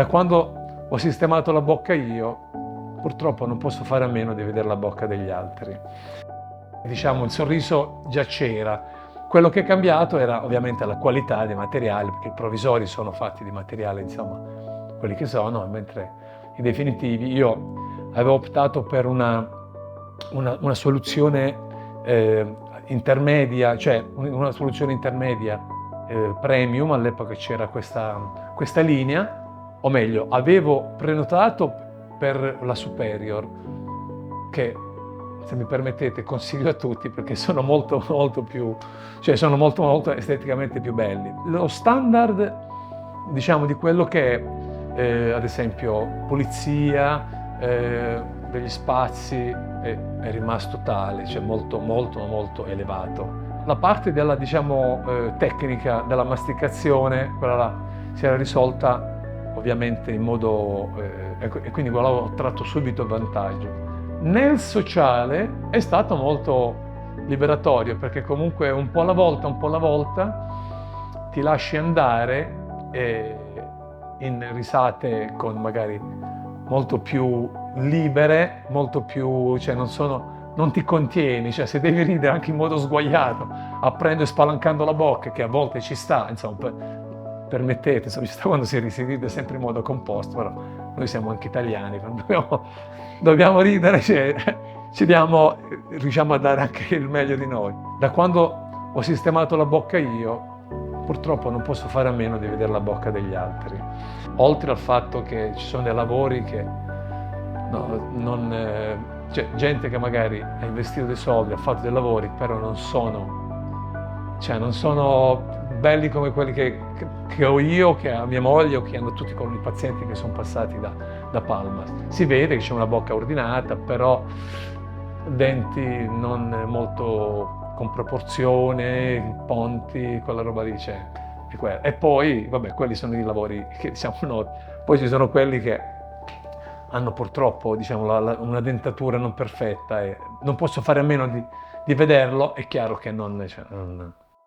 Da quando ho sistemato la bocca io, purtroppo non posso fare a meno di vedere la bocca degli altri. Diciamo, il sorriso già c'era. Quello che è cambiato era ovviamente la qualità dei materiali, perché i provvisori sono fatti di materiale, insomma, quelli che sono, mentre i definitivi io avevo optato per una soluzione intermedia, cioè una soluzione intermedia premium. All'epoca c'era questa linea, o meglio, avevo prenotato per la Superior, che, se mi permettete, consiglio a tutti perché sono molto più, cioè sono molto esteticamente più belli. Lo standard, diciamo, di quello che è, ad esempio, pulizia degli spazi è rimasto tale, cioè molto elevato. La parte della, diciamo, tecnica della masticazione, quella là, si era risolta ovviamente in modo, e quindi quello ho tratto subito vantaggio. Nel sociale è stato molto liberatorio, perché comunque un po' alla volta ti lasci andare in risate con magari molto più libere, molto più, cioè non ti contieni, cioè se devi ridere anche in modo sguaiato, aprendo e spalancando la bocca, che a volte ci sta, insomma, permettete, insomma, ci sta quando si ride sempre in modo composto, però noi siamo anche italiani, quando dobbiamo ridere, cioè, riusciamo a dare anche il meglio di noi. Da quando ho sistemato la bocca io, purtroppo non posso fare a meno di vedere la bocca degli altri. Oltre al fatto che ci sono dei lavori che cioè, gente che magari ha investito dei soldi, ha fatto dei lavori, però non sono belli come quelli che ho io, che ha mia moglie, o che hanno tutti con i pazienti che sono passati da Palma. Si vede che c'è una bocca ordinata, però denti non molto con proporzione, ponti, quella roba lì c'è. E poi, vabbè, quelli sono i lavori che diciamo noi. Poi ci sono quelli che hanno purtroppo, diciamo, una dentatura non perfetta e non posso fare a meno di vederlo. È chiaro che non